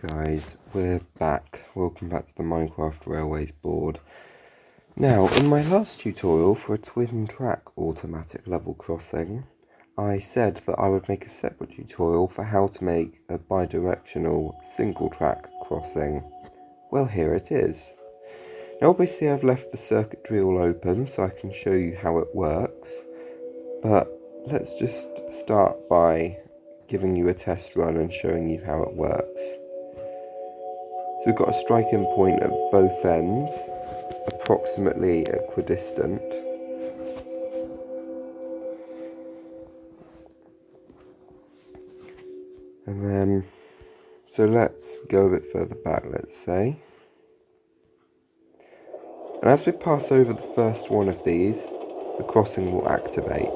guys, we're back. Welcome back to the Minecraft Railways board. Now, in my last tutorial for a twin track automatic level crossing, I said that I would make a separate tutorial for how to make a bidirectional single track crossing. Well, here it is. Now obviously I've left the circuitry all open so I can show you how it works, but let's just start by giving you a test run and showing you how it works. So we've got a strike-in point at both ends, approximately equidistant. And then, so let's go a bit further back, let's say. And as we pass over the first one of these, the crossing will activate.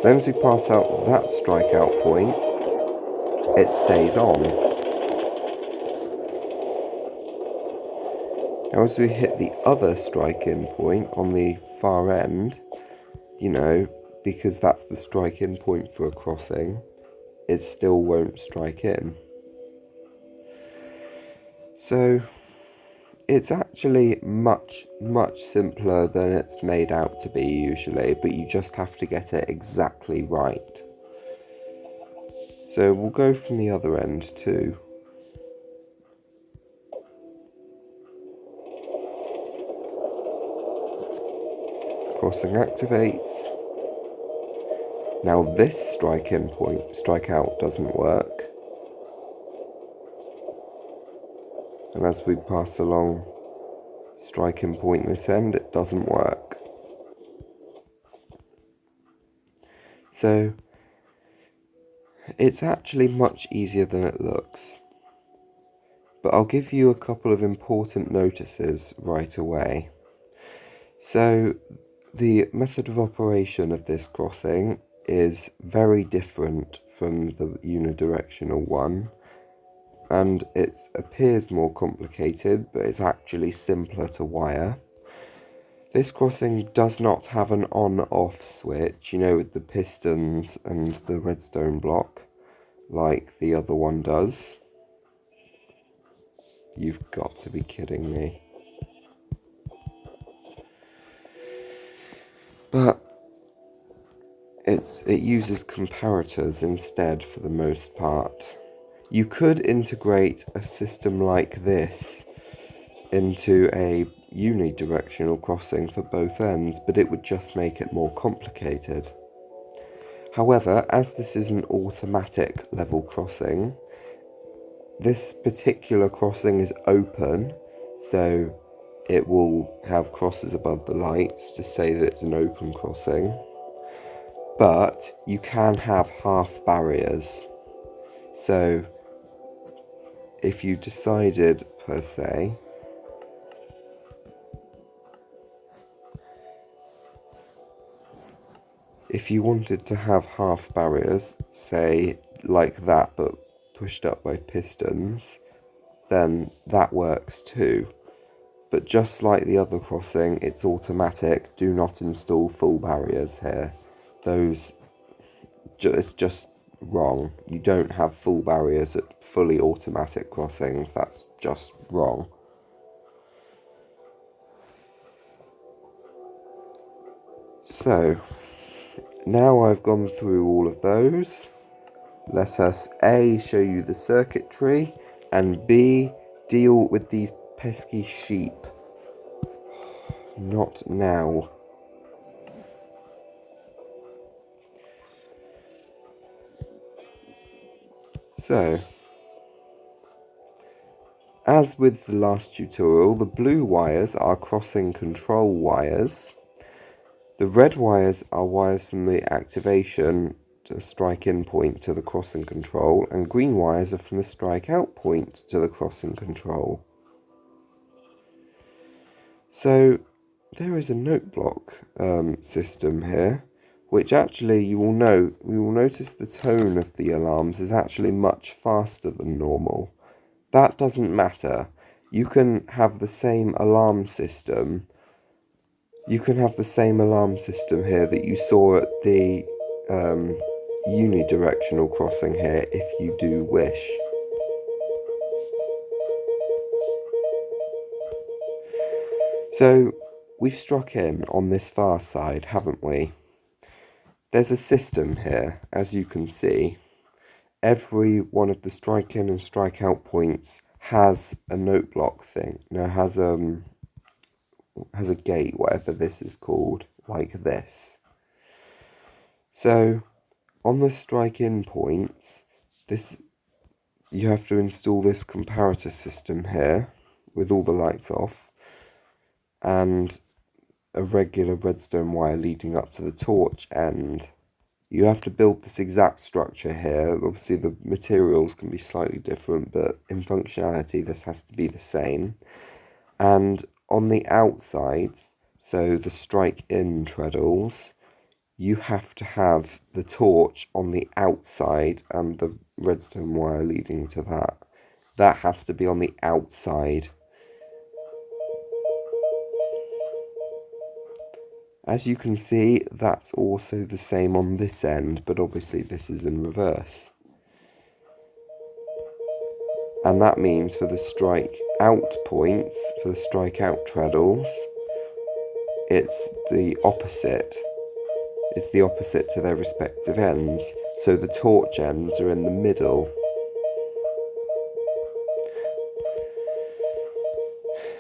Then as we pass out that strikeout point, it stays on. Now as we hit the other strike-in point on the far end, because that's the strike-in point for a crossing, it still won't strike in. So it's actually much simpler than it's made out to be usually, but you just have to get it exactly right. So we'll go from the other end too. Crossing activates. Now this strikeout doesn't work. And as we pass along strike-in point this end, it doesn't work. So it's actually much easier than it looks. But I'll give you a couple of important notices right away. So the method of operation of this crossing is very different from the unidirectional one, and it appears more complicated, but it's actually simpler to wire. This crossing does not have an on-off switch, with the pistons and the redstone block, like the other one does. You've got to be kidding me. But it uses comparators instead for the most part. You could integrate a system like this into a unidirectional crossing for both ends, but it would just make it more complicated. However, as this is an automatic level crossing, this particular crossing is open, so it will have crosses above the lights to say that it's an open crossing. But you can have half barriers. So if you decided, per se, if you wanted to have half barriers, say like that, but pushed up by pistons, then that works too. But just like the other crossing, it's automatic. Do not install full barriers here. It's just wrong. You don't have full barriers at fully automatic crossings. That's just wrong. So now I've gone through all of those, let us A, show you the circuitry, and B, deal with these pesky sheep. Not now. So, as with the last tutorial, the blue wires are crossing control wires. The red wires are wires from the activation to strike-in point to the crossing control, and green wires are from the strike-out point to the crossing control. So there is a note block system here, which actually we will notice the tone of the alarms is actually much faster than normal. That doesn't matter. You can have the same alarm system. You can have the same alarm system here that you saw at the unidirectional crossing here if you do wish. So we've struck in on this far side, haven't we? There's a system here, as you can see. Every one of the strike in and strike out points has a note block thing. No, has a gate, whatever this is called, like this. So on the strike in points, you have to install this comparator system here with all the lights off and a regular redstone wire leading up to the torch end. You have to build this exact structure here. Obviously the materials can be slightly different, but in functionality this has to be the same. And on the outsides, so the strike in treadles, you have to have the torch on the outside and the redstone wire leading to that. That has to be on the outside. As you can see, that's also the same on this end, but obviously this is in reverse. And that means for the strike out points, for the strike out treadles, it's the opposite. It's the opposite to their respective ends. So the torch ends are in the middle.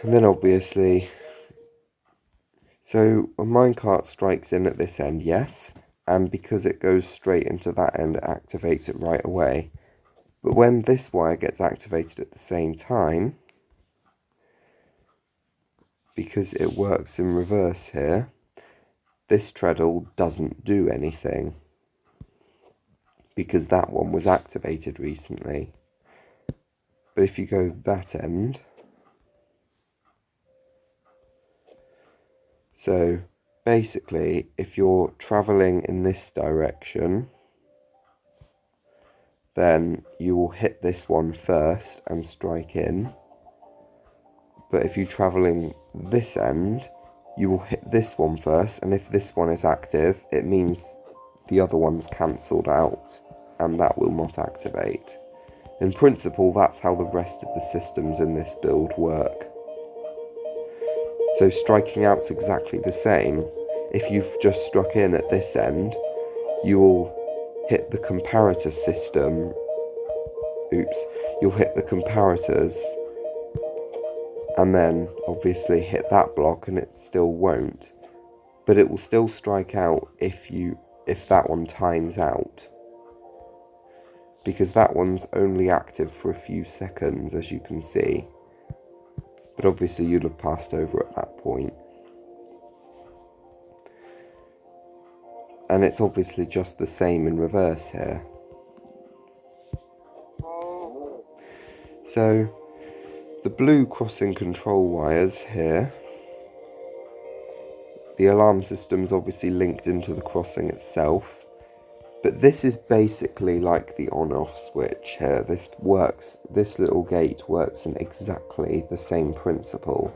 And then obviously, so a minecart strikes in at this end, yes, and because it goes straight into that end, it activates it right away. But when this wire gets activated at the same time, because it works in reverse here, this treadle doesn't do anything, because that one was activated recently. But if you go that end, so basically, if you're travelling in this direction, then you will hit this one first and strike in. But if you're travelling this end, you will hit this one first, and if this one is active, it means the other one's cancelled out, and that will not activate. In principle, that's how the rest of the systems in this build work. So striking out's exactly the same. If you've just struck in at this end, you will hit the comparator system. You'll hit the comparators and then obviously hit that block, and it still won't. But it will still strike out if that one times out. Because that one's only active for a few seconds, as you can see. But obviously you'd have passed over at that point. And it's obviously just the same in reverse here. So the blue crossing control wires here, the alarm system's obviously linked into the crossing itself. But this is basically like the on-off switch here. This little gate works in exactly the same principle.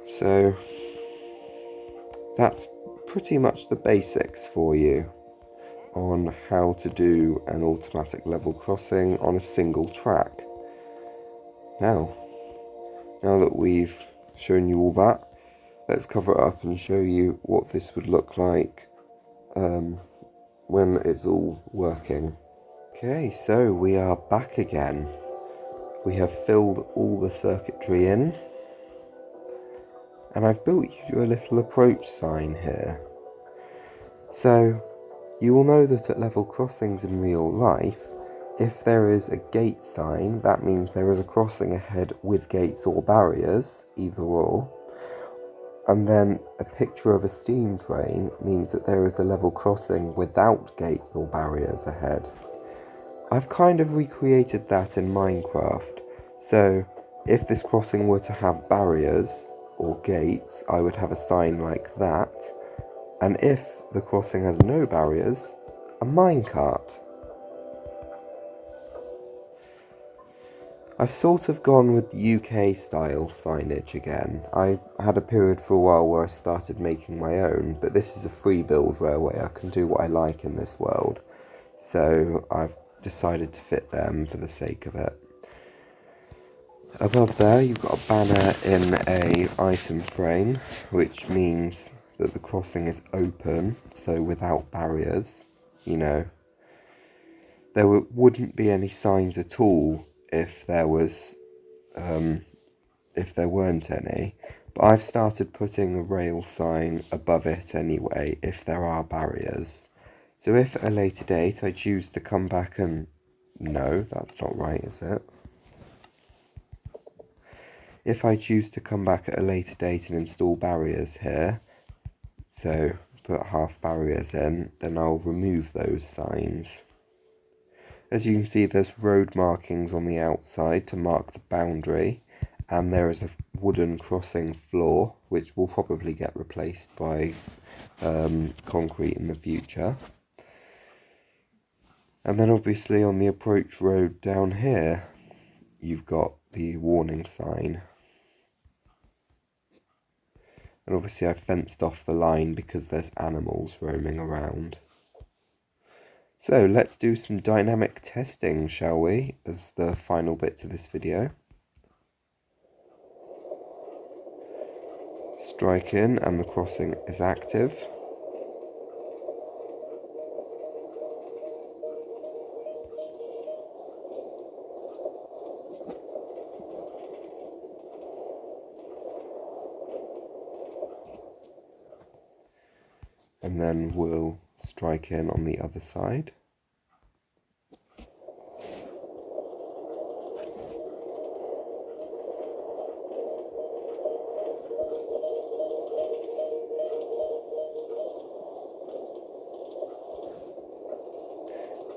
So that's pretty much the basics for you on how to do an automatic level crossing on a single track. Now that we've shown you all that, let's cover it up and show you what this would look like when it's all working. Okay, so we are back again. We have filled all the circuitry in, and I've built you a little approach sign here. So you will know that at level crossings in real life, if there is a gate sign, that means there is a crossing ahead with gates or barriers, either or. And then a picture of a steam train means that there is a level crossing without gates or barriers ahead. I've kind of recreated that in Minecraft. So if this crossing were to have barriers or gates, I would have a sign like that. And if the crossing has no barriers, a minecart. I've sort of gone with UK style signage again. I had a period for a while where I started making my own, but this is a free build railway. I can do what I like in this world. So I've decided to fit them for the sake of it. Above there you've got a banner in a item frame, which means that the crossing is open, so without barriers. You know, there wouldn't be any signs at all if there weren't any, but I've started putting a rail sign above it anyway if there are barriers. So if at a later date I choose to come back and... No, that's not right, is it? If I choose to come back at a later date and install barriers here, so put half barriers in, then I'll remove those signs. As you can see, there's road markings on the outside to mark the boundary, and there is a wooden crossing floor, which will probably get replaced by concrete in the future. And then obviously on the approach road down here, you've got the warning sign. And obviously I've fenced off the line because there's animals roaming around. So let's do some dynamic testing, shall we, as the final bit to this video. Strike in and the crossing is active. And then we'll strike in on the other side.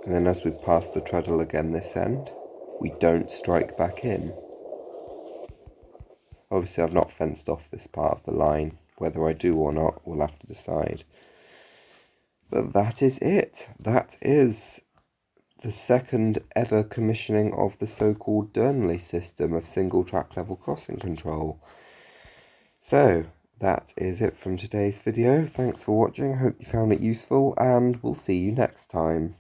And then as we pass the treadle again this end, we don't strike back in. Obviously I've not fenced off this part of the line. Whether I do or not, we'll have to decide. But that is it. That is the second ever commissioning of the so-called Durnley system of single track level crossing control. So that is it from today's video. Thanks for watching. Hope you found it useful, and we'll see you next time.